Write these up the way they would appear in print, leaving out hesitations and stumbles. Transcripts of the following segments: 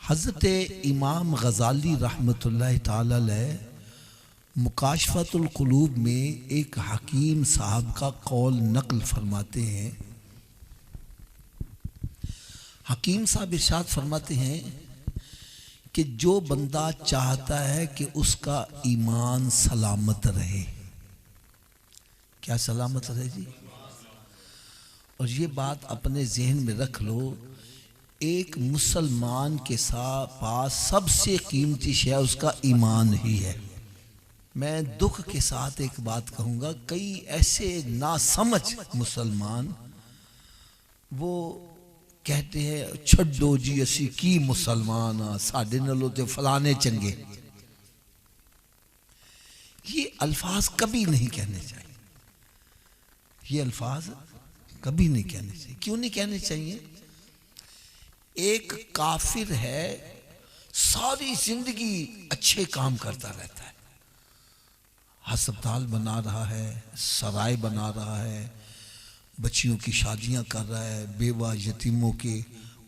हज़रत इमाम गज़ाली रहमतुल्लाह ताला अलैह मुकाशफतुल क़ुलूब में एक हकीम साहब का कौल नक़ल फरमाते हैं। हकीम साहब इरशाद फरमाते हैं कि जो बंदा चाहता है कि उसका ईमान सलामत रहे, क्या सलामत रहे जी? और ये बात अपने जहन में रख लो, एक मुसलमान के पास सबसे कीमती शय उसका ईमान ही है। मैं दुख के साथ एक बात कहूँगा, कई ऐसे नासमझ मुसलमान वो कहते हैं छड्डो जी असी की मुसलमान आ, साढ़े नालों ते फलाने चंगे। ये अल्फाज कभी नहीं कहने चाहिए, ये अल्फाज कभी नहीं कहने चाहिए। क्यों नहीं कहने चाहिए? एक काफिर है, सारी जिंदगी अच्छे काम करता रहता है, अस्पताल बना रहा है, सराय बना रहा है, बच्चियों की शादियां कर रहा है, बेवा यतीमों के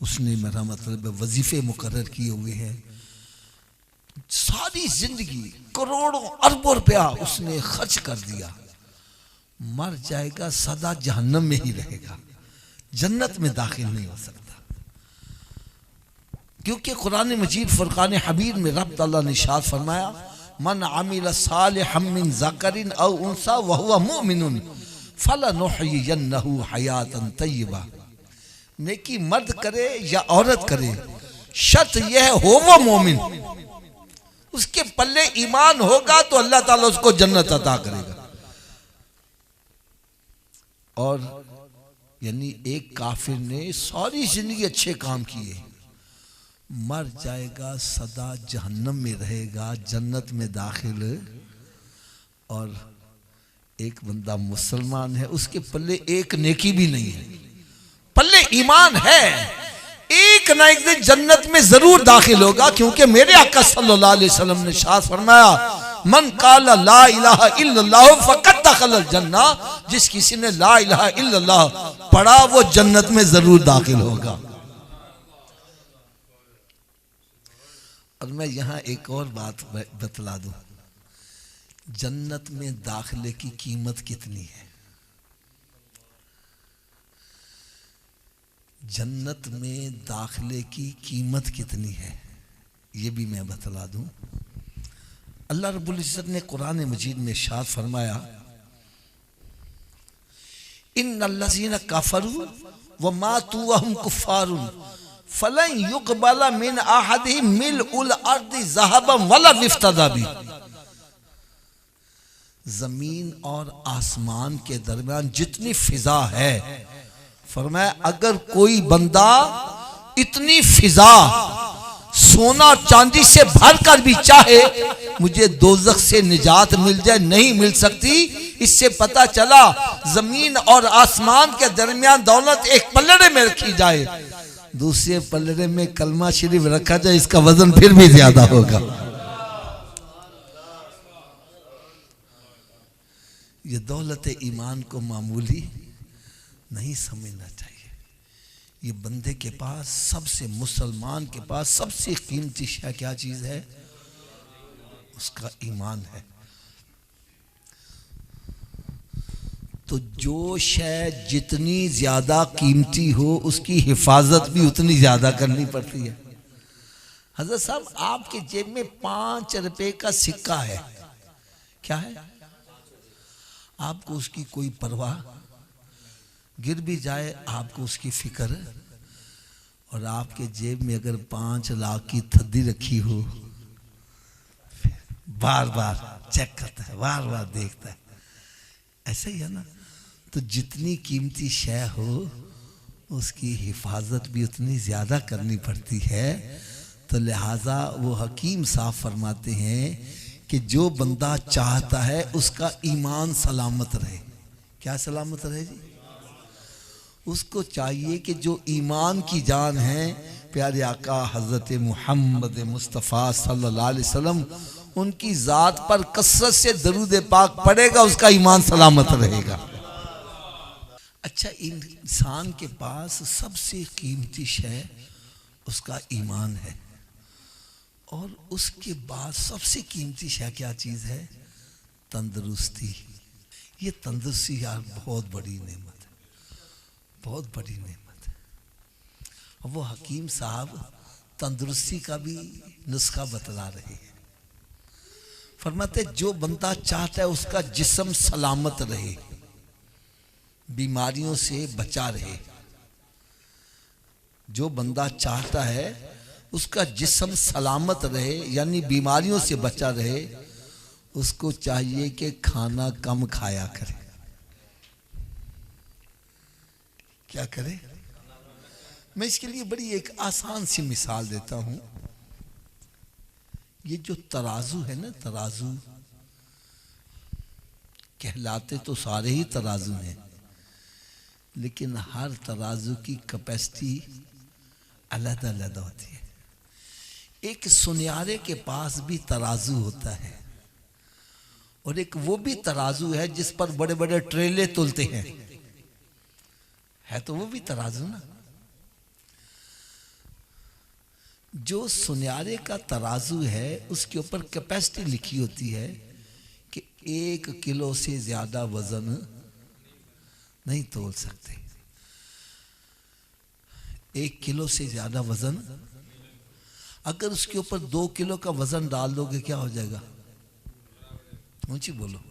उसने मेरा मतलब वजीफे मुकर्रर किए हुए हैं। सारी जिंदगी करोड़ों अरबों रुपया उसने खर्च कर दिया, मर जाएगा सदा जहन्नम में ही रहेगा, जन्नत में दाखिल नहीं हो सकता। क्योंकि कुरान मजीद फुरकान हमीद में रब तआला ने इरशाद फरमाया, मन आमिल सालिहम मिन ज़करिन औ उनसा व हुवा मुमिनुन फलनुहयियन्नहु हयातन तय्यबा। नेकी मर्द करे या औरत करे, शर्त यह हो वो मोमिन, उसके पल्ले ईमान होगा तो अल्लाह ताला उसको जन्नत अता करेगा। और यानी एक काफिर ने सारी जिंदगी अच्छे काम किए, मर जाएगा सदा जहन्नम में रहेगा, जन्नत में दाखिल। और एक बंदा मुसलमान है, उसके पल्ले एक नेकी भी नहीं है, पल्ले ईमान है, एक ना एक दिन जन्नत में जरूर दाखिल होगा। क्योंकि मेरे आका सल्लल्लाहु अलैहि वसल्लम ने शाद फरमाया, मन काला ला इलाहा इल्लल्लाह फकत दखलल जन्ना, जिस किसी ने ला इलाहा इल्लल्लाह पढ़ा वो जन्नत में जरूर दाखिल होगा। और मैं यहाँ एक और बात बतला दूं, जन्नत में दाखिले की कीमत कितनी है? जन्नत में दाखिले की कीमत कितनी है ये भी मैं बतला दूं। अल्लाह रब्बुल इज्जत ने कुरान मजीद में इरशाद फरमाया, इन्नल्लज़ीना कफ़रू व मातू व हुम कुफ़ारुन फलन युक़बला मिन अहदिहिम मिलउल अर्दि ज़हबन वला इफ्तदा बि। जमीन और आसमान के दरमियान जितनी फिजा है, फरमाया अगर कोई बंदा इतनी फिजा सोना चांदी से भर कर भी चाहे मुझे दोज़ख से निजात मिल जाए, नहीं मिल सकती। इससे पता चला जमीन और आसमान के दरमियान दौलत एक पल्लड़े में रखी जाए, दूसरे पल्लड़े में कलमा शरीफ रखा जाए, इसका वजन फिर भी ज्यादा होगा। ये दौलत ईमान को मामूली नहीं समझना चाहिए। ये बंदे के पास सबसे, मुसलमान के पास सबसे कीमती शय क्या चीज है? उसका ईमान है। तो जो शय जितनी ज्यादा कीमती हो उसकी हिफाजत भी उतनी ज्यादा करनी पड़ती है। हजरत साहब आपके जेब में 5 रुपए का सिक्का है, क्या है? आपको उसकी कोई परवाह, गिर भी जाए आपको उसकी फिक्र। और आपके जेब में अगर 5 लाख की थद्दी रखी हो, बार बार चेक करता है, बार बार देखता है, ऐसा ही है ना। तो जितनी कीमती शय हो उसकी हिफाजत भी उतनी ज्यादा करनी पड़ती है। तो लिहाजा वो हकीम साहब फरमाते हैं कि जो बंदा चाहता है उसका ईमान सलामत रहे। क्या सलामत रहे जी? उसको चाहिए कि जो ईमान की जान है, प्यारे आका हजरत मोहम्मद मुस्तफ़ा सल्लल्लाहु अलैहि वसल्लम, उनकी जात पर कसरत से दरूद पाक पड़ेगा, उसका ईमान सलामत रहेगा। अच्छा, इंसान के पास सबसे कीमती शय उसका ईमान है। और उसके बाद सबसे कीमती शय क्या चीज है? तंदुरुस्ती। ये तंदुरुस्ती यार बहुत बड़ी नेमत है, बहुत बड़ी नेमत है। और वो हकीम साहब तंदुरुस्ती का भी नुस्खा बतला रहे हैं। फरमाते जो बंदा चाहता है उसका जिस्म सलामत रहे, बीमारियों से बचा रहे, जो बंदा चाहता है उसका जिस्म सलामत रहे यानी बीमारियों से बचा रहे, उसको चाहिए कि खाना कम खाया करे। क्या करे? मैं इसके लिए बड़ी एक आसान सी मिसाल देता हूं। ये जो तराजू है ना, तराजू कहलाते तो सारे ही तराजू हैं, लेकिन हर तराजू की कैपेसिटी अलग अलग होती है। एक सुनियारे के पास भी तराजू होता है, और एक वो भी तराजू है जिस पर बड़े बड़े ट्रेले तुलते हैं, है तो वो भी तराजू ना। जो सुनियारे का तराजू है उसके ऊपर कैपेसिटी लिखी होती है कि 1 किलो से ज्यादा वजन नहीं तोल सकते। 1 किलो से ज्यादा वजन, अगर उसके ऊपर 2 किलो का वजन डाल दोगे क्या हो जाएगा? ऊंची बोलो,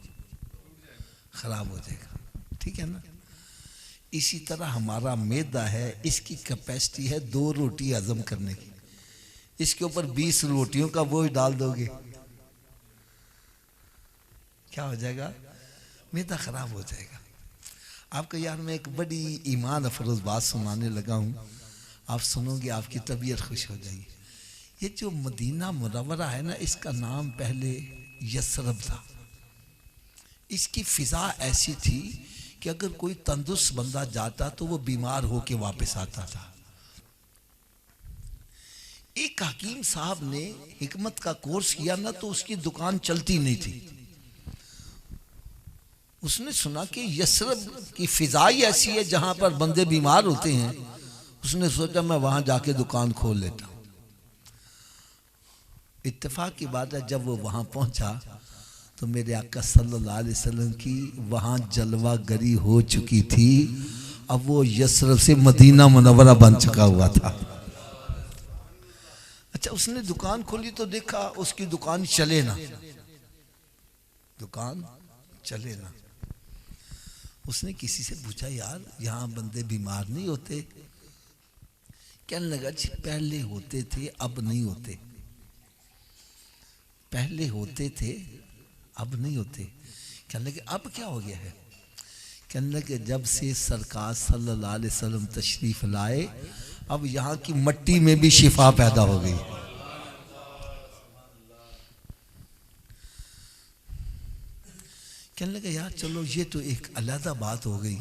खराब हो जाएगा। ठीक है ना? इसी तरह हमारा मैदा है, इसकी कैपेसिटी है 2 रोटी हजम करने की। इसके ऊपर 20 रोटियों का बोझ डाल दोगे क्या हो जाएगा? मैदा खराब हो जाएगा। आपको यार मैं एक बड़ी ईमान अफरोज बात सुनाने लगा हूं, आप सुनोगे आपकी तबीयत खुश हो जाएगी। ये जो मदीना मुनव्वरा है ना, इसका नाम पहले यसरब था। इसकी फिजा ऐसी थी कि अगर कोई तंदुरुस्त बंदा जाता तो वो बीमार होके वापस आता था। एक हकीम साहब ने हिकमत का कोर्स किया ना, तो उसकी दुकान चलती नहीं थी। उसने सुना कि यसरब की फिजाई ऐसी है जहां पर बंदे बीमार होते हैं। उसने सोचा मैं वहां जाके दुकान खोल लेता हूं। इत्तेफाक की बात है, जब वो वहां पहुंचा तो मेरे आका सल्लल्लाहु अलैहि वसल्लम की वहां जलवा गरी हो चुकी थी। अब वो यसरब से मदीना मुनव्वरा बन चुका हुआ था। अच्छा, उसने दुकान खोली तो देखा उसकी दुकान चले ना, दुकान चले ना। उसने किसी से पूछा यार यहां बंदे बीमार नहीं होते? कहने लगा जी पहले होते थे अब नहीं होते, पहले होते थे अब नहीं होते। कहने लगे अब क्या हो गया है? कहने लगे जब से सरकार सल्लल्लाहु अलैहि वसल्लम तशरीफ लाए अब यहाँ की मट्टी में भी शिफा पैदा हो गई। कहने लगे यार चलो ये तो एक अलग बात हो गई।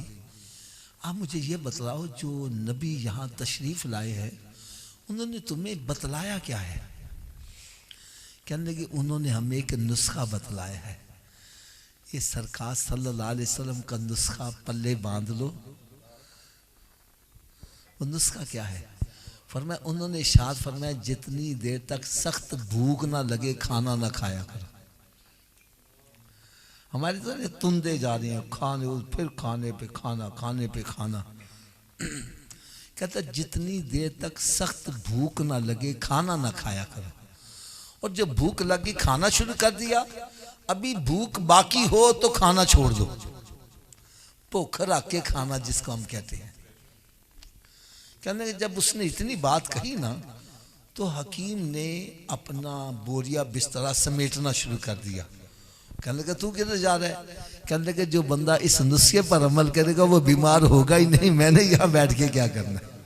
आप मुझे ये बतलाओ जो नबी यहाँ तशरीफ लाए हैं उन्होंने तुम्हें बतलाया क्या है? कहने लगे उन्होंने हमें एक नुस्खा बतलाया है। ये सरकार सल्लल्लाहु अलैहि वसल्लम का नुस्खा पल्ले बांध लो। वो नुस्खा क्या है? फरमाया उन्होंने इरशाद फरमाया जितनी देर तक सख्त भूख ना लगे खाना ना खाया करो। हमारी तो तुंदे जा रही हैं खाने, फिर खाने पे खाना, खाने पे खाना। कहता जितनी देर तक सख्त भूख ना लगे खाना ना खाया करो। और जब भूख लगी खाना शुरू कर दिया, अभी भूख बाकी हो तो खाना छोड़ दो। भूख रख के खाना जिसको हम कहते हैं। कहने जब उसने इतनी बात कही ना तो हकीम ने अपना बोरिया बिस्तरा समेटना शुरू कर दिया। कहने लगा तू किधर जा रहा है? कहने लगा जो बंदा इस नुस्खे पर अमल करेगा वो बीमार होगा ही नहीं, मैंने यहाँ बैठ के क्या करना है।